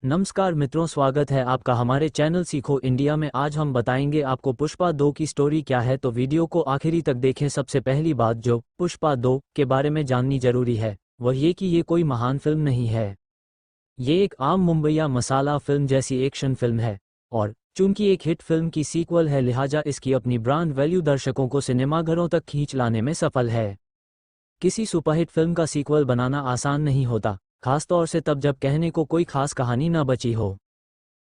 नमस्कार मित्रों, स्वागत है आपका हमारे चैनल सीखो इंडिया में। आज हम बताएंगे आपको पुष्पा 2 की स्टोरी क्या है, तो वीडियो को आखिरी तक देखें। सबसे पहली बात जो पुष्पा 2 के बारे में जाननी जरूरी है वह ये कि ये कोई महान फिल्म नहीं है। ये एक आम मुंबईया मसाला फिल्म जैसी एक्शन फिल्म है और चूंकि एक हिट फिल्म की सीक्वल है, लिहाजा इसकी अपनी ब्रांड वैल्यू दर्शकों को सिनेमाघरों तक खींच लाने में सफल है। किसी सुपरहिट फिल्म का सीक्वल बनाना आसान नहीं होता, खासतौर से तब जब कहने को कोई खास कहानी न बची हो।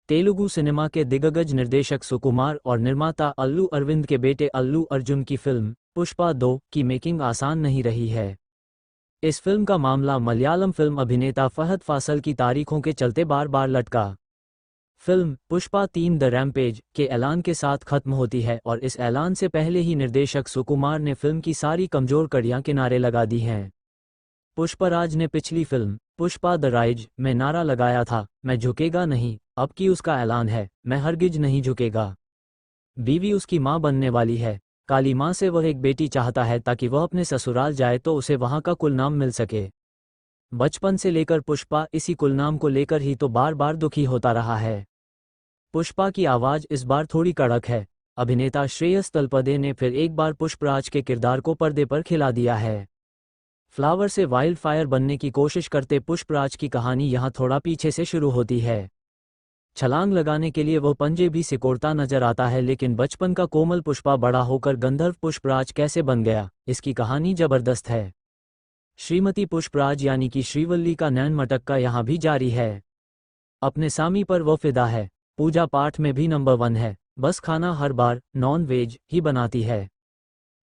तेलुगु सिनेमा के दिग्गज निर्देशक सुकुमार और निर्माता अल्लू अरविंद के बेटे अल्लू अर्जुन की फिल्म पुष्पा 2 की मेकिंग आसान नहीं रही है। इस फिल्म का मामला मलयालम फिल्म अभिनेता फहद फासल की तारीखों के चलते बार बार लटका। फिल्म पुष्पा 3 द रैम्पेज के ऐलान के साथ खत्म होती है और इस ऐलान से पहले ही निर्देशक सुकुमार ने फिल्म की सारी कमजोर कड़ियां किनारे लगा दी हैं। पुष्पराज ने पिछली फिल्म पुष्पा द राइज में नारा लगाया था, मैं झुकेगा नहीं। अब की उसका ऐलान है, मैं हरगिज नहीं झुकेगा। बीवी उसकी मां बनने वाली है। काली मां से वह एक बेटी चाहता है ताकि वह अपने ससुराल जाए तो उसे वहां का कुलनाम मिल सके। बचपन से लेकर पुष्पा इसी कुलनाम को लेकर ही तो बार बार दुखी होता रहा है। पुष्पा की आवाज इस बार थोड़ी कड़क है। अभिनेता श्रेयस तलपदे ने फिर एक बार पुष्पराज के किरदार को पर्दे पर खिला दिया है। फ्लावर से वाइल्ड फायर बनने की कोशिश करते पुष्पराज की कहानी यहाँ थोड़ा पीछे से शुरू होती है। छलांग लगाने के लिए वो पंजे भी सिकोड़ता नजर आता है, लेकिन बचपन का कोमल पुष्पा बड़ा होकर गंधर्व पुष्पराज कैसे बन गया, इसकी कहानी जबरदस्त है। श्रीमती पुष्पराज यानी कि श्रीवल्ली का नैन मटक्का यहाँ भी जारी है। अपने सामी पर वो फिदा है। पूजा पाठ में भी नंबर 1 है, बस खाना हर बार नॉन वेज ही बनाती है।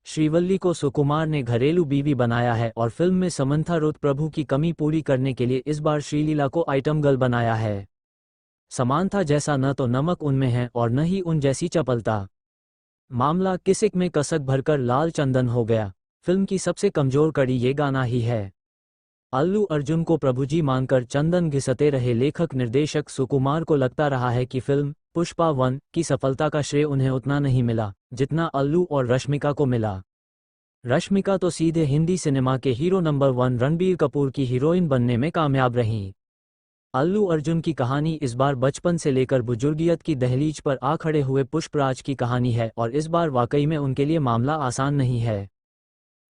श्रीवल्ली को सुकुमार ने घरेलू बीवी बनाया है और फिल्म में समंथा रुथ प्रभु की कमी पूरी करने के लिए इस बार श्रीलीला को आइटम गर्ल बनाया है। समांथा जैसा न तो नमक उनमें है और न ही उन जैसी चपलता। मामला किसिक में कसक भरकर लाल चंदन हो गया। फिल्म की सबसे कमजोर कड़ी ये गाना ही है। अल्लू अर्जुन को प्रभुजी मानकर चंदन घिसते रहे लेखक निर्देशक सुकुमार को लगता रहा है कि फिल्म पुष्पा 1 की सफलता का श्रेय उन्हें उतना नहीं मिला जितना अल्लू और रश्मिका को मिला। रश्मिका तो सीधे हिंदी सिनेमा के हीरो नंबर 1 रणबीर कपूर की हीरोइन बनने में कामयाब रहीं। अल्लू अर्जुन की कहानी इस बार बचपन से लेकर बुजुर्गियत की दहलीज पर आ खड़े हुए पुष्पराज की कहानी है और इस बार वाकई में उनके लिए मामला आसान नहीं है।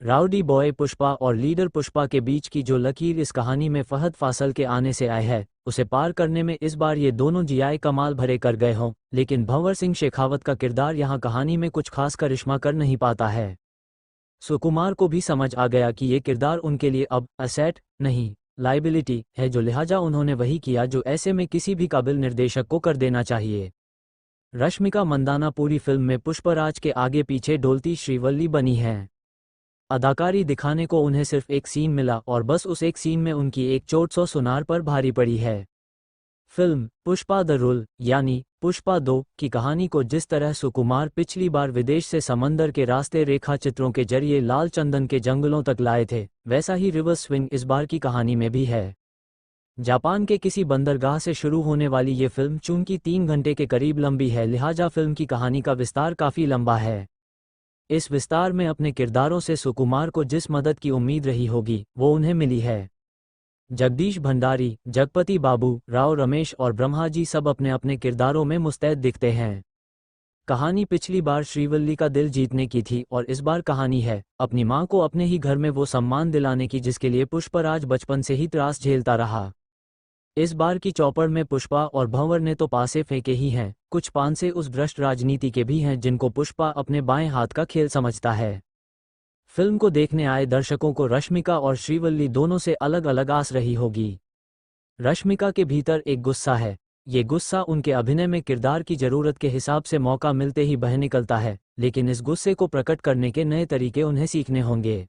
राउडी बॉय पुष्पा और लीडर पुष्पा के बीच की जो लकीर इस कहानी में फहद फासल के आने से आई है, उसे पार करने में इस बार ये दोनों जियाए कमाल भरे कर गए हों, लेकिन भंवर सिंह शेखावत का किरदार यहाँ कहानी में कुछ खास करिश्मा कर नहीं पाता है। सुकुमार को भी समझ आ गया कि ये किरदार उनके लिए अब असेट नहीं लाइबिलिटी है, जो लिहाजा उन्होंने वही किया जो ऐसे में किसी भी काबिल निर्देशक को कर देना चाहिए। रश्मिका मंदाना पूरी फिल्म में पुष्पराज के आगे पीछे डोलती श्रीवल्ली बनी है। अदाकारी दिखाने को उन्हें सिर्फ एक सीन मिला और बस उस एक सीन में उनकी एक चोट 100 सुनार पर भारी पड़ी है। फिल्म पुष्पा द रूल यानी पुष्पा 2 की कहानी को जिस तरह सुकुमार पिछली बार विदेश से समंदर के रास्ते रेखा चित्रों के जरिए लाल चंदन के जंगलों तक लाए थे, वैसा ही रिवर्स स्विंग इस बार की कहानी में भी है। जापान के किसी बंदरगाह से शुरू होने वाली ये फिल्म चूंकि 3 घंटे के करीब लंबी है, लिहाजा फिल्म की कहानी का विस्तार काफी लंबा है। इस विस्तार में अपने किरदारों से सुकुमार को जिस मदद की उम्मीद रही होगी वो उन्हें मिली है। जगदीश भंडारी, जगपति बाबू, राव रमेश और ब्रह्माजी सब अपने अपने किरदारों में मुस्तैद दिखते हैं। कहानी पिछली बार श्रीवल्ली का दिल जीतने की थी और इस बार कहानी है अपनी मां को अपने ही घर में वो सम्मान दिलाने की जिसके लिए पुष्पराज बचपन से ही त्रास झेलता रहा। इस बार की चौपड़ में पुष्पा और भंवर ने तो पासे फेंके ही हैं, कुछ पांसे उस भ्रष्ट राजनीति के भी हैं जिनको पुष्पा अपने बाएं हाथ का खेल समझता है। फिल्म को देखने आए दर्शकों को रश्मिका और श्रीवल्ली दोनों से अलग अलग आस रही होगी। रश्मिका के भीतर एक गुस्सा है, ये गुस्सा उनके अभिनय में किरदार की जरूरत के हिसाब से मौका मिलते ही बह निकलता है, लेकिन इस गुस्से को प्रकट करने के नए तरीके उन्हें सीखने होंगे।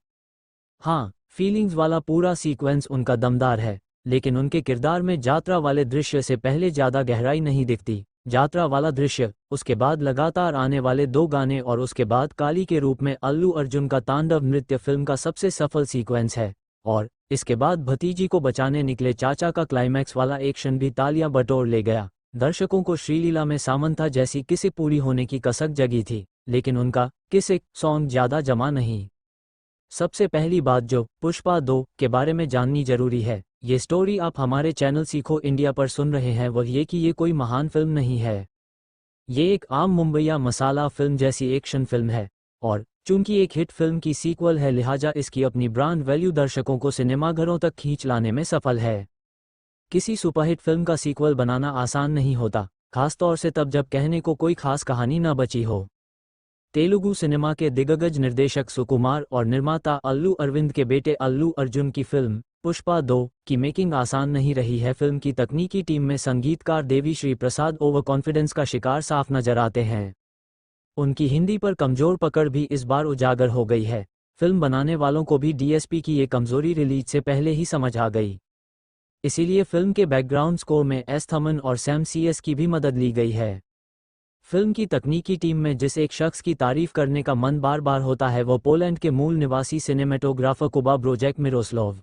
हाँ, फीलिंग्स वाला पूरा सीक्वेंस उनका दमदार है, लेकिन उनके किरदार में यात्रा वाले दृश्य से पहले ज्यादा गहराई नहीं दिखती। यात्रा वाला दृश्य, उसके बाद लगातार आने वाले 2 गाने और उसके बाद काली के रूप में अल्लू अर्जुन का तांडव नृत्य फिल्म का सबसे सफल सीक्वेंस है, और इसके बाद भतीजी को बचाने निकले चाचा का क्लाइमैक्स वाला एक्शन भी तालियां बटोर ले गया। दर्शकों को श्रीलीला में सामंथा जैसी किसिक पूरी होने की कसक जगी थी, लेकिन उनका किसिक सॉन्ग ज्यादा जमा नहीं। सबसे पहली बात जो पुष्पा 2 के बारे में जाननी जरूरी है, ये स्टोरी आप हमारे चैनल सीखो इंडिया पर सुन रहे हैं वह ये कि ये कोई महान फिल्म नहीं है। ये एक आम मुंबईया मसाला फिल्म जैसी एक्शन फिल्म है, और चूंकि एक हिट फिल्म की सीक्वल है लिहाजा इसकी अपनी ब्रांड वैल्यू दर्शकों को सिनेमाघरों तक खींच लाने में सफल है। किसी सुपरहिट फिल्म का सीक्वल बनाना आसान नहीं होता, खासतौर से तब जब कहने को कोई खास कहानी न बची हो। तेलुगु सिनेमा के दिग्गज निर्देशक सुकुमार और निर्माता अल्लू अरविंद के बेटे अल्लू अर्जुन की फिल्म पुष्पा 2 की मेकिंग आसान नहीं रही है। फिल्म की तकनीकी टीम में संगीतकार देवी श्री प्रसाद ओवर कॉन्फिडेंस का शिकार साफ नजर आते हैं। उनकी हिंदी पर कमजोर पकड़ भी इस बार उजागर हो गई है। फिल्म बनाने वालों को भी डीएसपी की ये कमजोरी रिलीज से पहले ही समझ आ गई। इसीलिए फिल्म के बैकग्राउंड स्कोर में एस थमन और सैम सीएस की भी मदद ली गई है। फिल्म की तकनीकी टीम में जिस एक शख्स की तारीफ करने का मन बार बार होता है वो पोलैंड के मूल निवासी सिनेमेटोग्राफर कुबा ब्रोजेक मिरोस्लोव।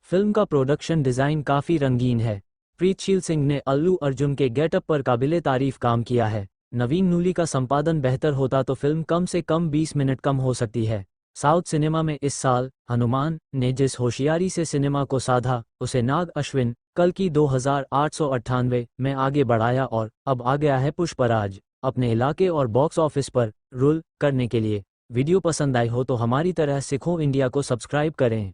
फिल्म का प्रोडक्शन डिज़ाइन काफ़ी रंगीन है। प्रीतशील सिंह ने अल्लू अर्जुन के गेटअप पर काबिले तारीफ काम किया है। नवीन नूली का संपादन बेहतर होता तो फिल्म कम से कम 20 मिनट कम हो सकती है। साउथ सिनेमा में इस साल हनुमान ने जिस होशियारी से सिनेमा को साधा उसे नाग अश्विन कल की 2898 में आगे बढ़ाया और अब आ गया है पुष्पराज अपने इलाके और बॉक्स ऑफिस पर रूल करने के लिए। वीडियो पसंद आई हो तो हमारी तरह सिखो इंडिया को सब्सक्राइब करें।